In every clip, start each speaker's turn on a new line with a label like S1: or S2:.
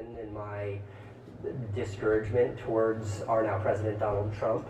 S1: expression in my discouragement towards our now President Donald Trump.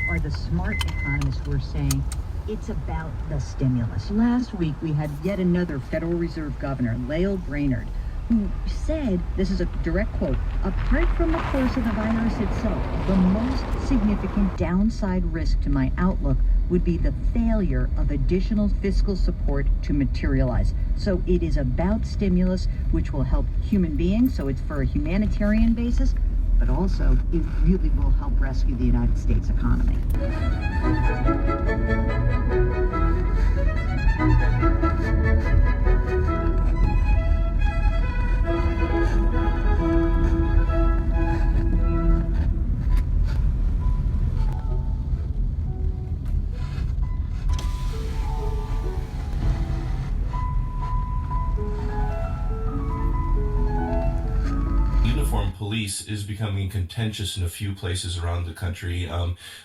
S2: Are the smart economists were saying it's about the stimulus. Last week, we had yet another Federal Reserve Governor, Lael Brainerd, who said, this is a direct quote, apart from the course of the virus itself, the most significant downside risk to my outlook would be the failure of additional fiscal support to materialize. So it is about stimulus, which will help human beings, so it's for a humanitarian basis, but also it really will help rescue the United States economy.
S3: Police is becoming contentious in a few places around the country.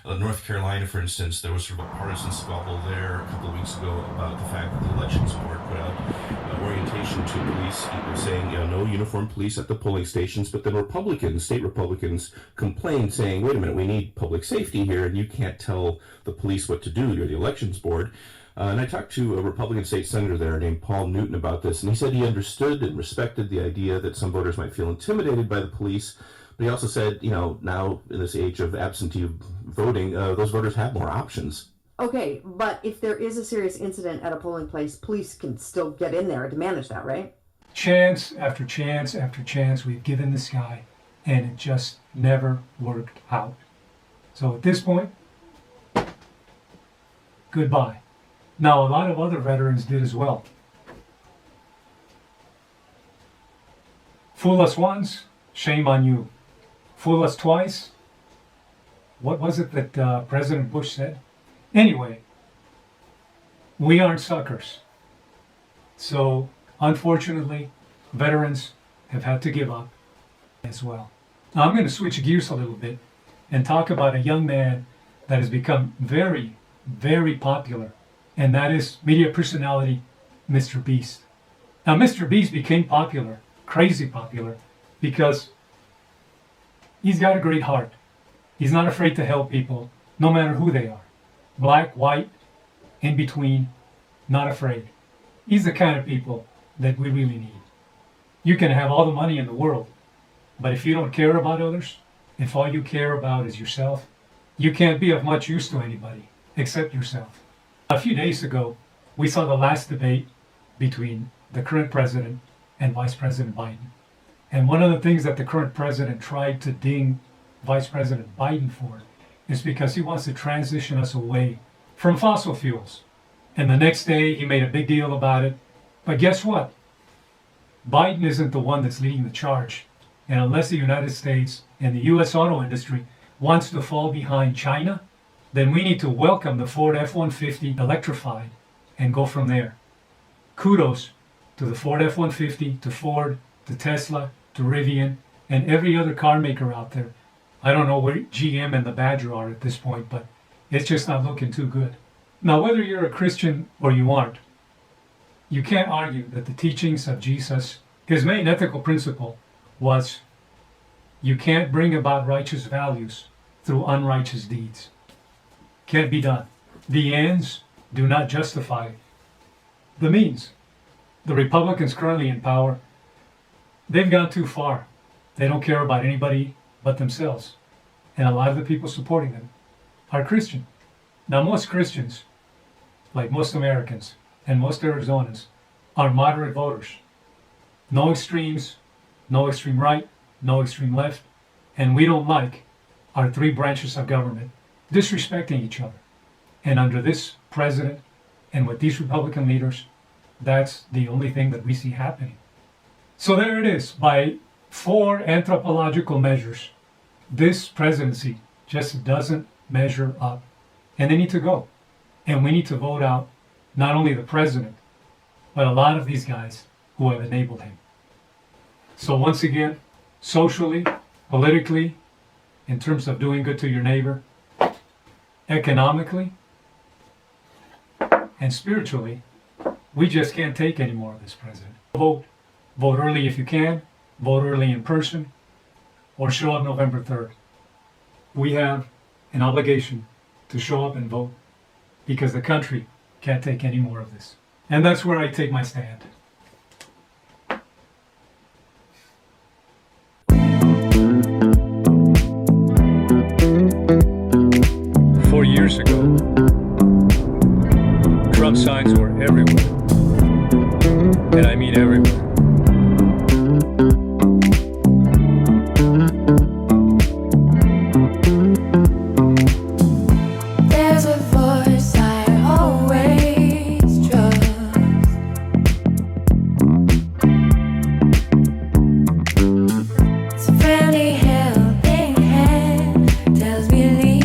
S3: North Carolina, for instance, there was sort of a partisan squabble there a couple of weeks ago about the fact that the Elections Board put out orientation to police saying, no uniformed police at the polling stations, but then state Republicans complained saying, wait a minute, we need public safety here, and you can't tell the police what to do. You're the Elections Board. And I talked to a Republican state senator there named Paul Newton about this, and he said he understood and respected the idea that some voters might feel intimidated by the police, but he also said, now in this age of absentee voting, those voters have more options.
S4: Okay, but if there is a serious incident at a polling place, police can still get in there to manage that, right?
S5: Chance after chance after chance we've given this guy, and it just never worked out. So at this point, goodbye. Now, a lot of other veterans did as well. Fool us once, shame on you. Fool us twice. What was it that President Bush said? Anyway, we aren't suckers. So, unfortunately, veterans have had to give up as well. Now, I'm going to switch gears a little bit and talk about a young man that has become very, very popular. And that is media personality, Mr. Beast. Now, Mr. Beast became popular, crazy popular, because he's got a great heart. He's not afraid to help people, no matter who they are. Black, white, in between, not afraid. He's the kind of people that we really need. You can have all the money in the world, but if you don't care about others, if all you care about is yourself, you can't be of much use to anybody except yourself. A few days ago, we saw the last debate between the current president and Vice President Biden. And one of the things that the current president tried to ding Vice President Biden for is because he wants to transition us away from fossil fuels. And the next day, he made a big deal about it. But guess what? Biden isn't the one that's leading the charge. And unless the United States and the U.S. auto industry wants to fall behind China, then we need to welcome the Ford F-150 electrified and go from there. Kudos to the Ford F-150, to Ford, to Tesla, to Rivian, and every other car maker out there. I don't know where GM and the Badger are at this point, but it's just not looking too good. Now, whether you're a Christian or you aren't, you can't argue that the teachings of Jesus, his main ethical principle was you can't bring about righteous values through unrighteous deeds. Can't be done. The ends do not justify the means. The Republicans currently in power, they've gone too far. They don't care about anybody but themselves. And a lot of the people supporting them are Christian. Now, most Christians like most Americans and most Arizonans, are moderate voters. No extremes, no extreme right, no extreme left, and we don't like our three branches of government disrespecting each other. And under this president and with these Republican leaders, that's the only thing that we see happening. So there it is. By 4 anthropological measures, this presidency just doesn't measure up. And they need to go. And we need to vote out not only the president, but a lot of these guys who have enabled him. So once again, socially, politically, in terms of doing good to your neighbor, economically, and spiritually, we just can't take any more of this president. Vote. Vote early if you can. Vote early in person. Or show up November 3rd. We have an obligation to show up and vote because the country can't take any more of this. And that's where I take my stand. Years ago, Trump signs were everywhere, and I mean everywhere.
S6: There's a voice I always trust. It's a friendly helping hand, tells me to leave.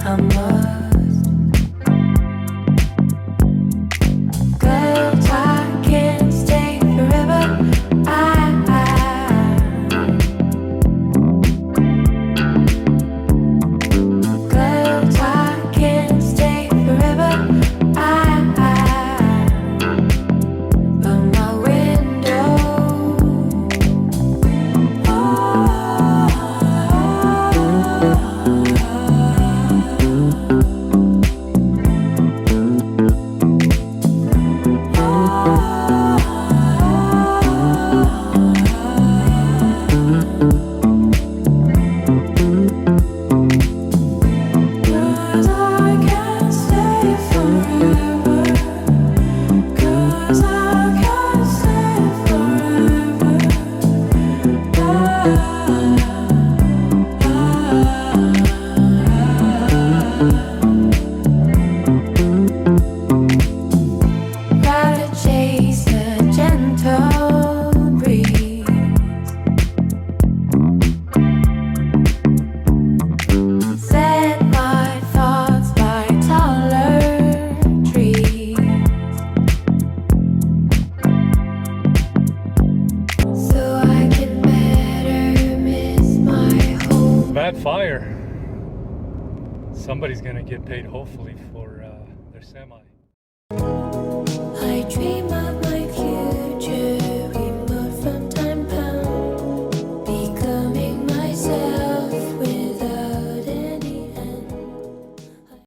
S6: I must. 'Cause I can't stay forever. Cause I can't stay forever. By my window. Cause I can't stay forever. Cause I can't stay forever. Gotta chase a gentle breeze. Set my thoughts by taller trees, so I can better miss my home.
S5: Bad fire. Somebody's gonna get paid, hopefully, for their semi.
S6: I dream of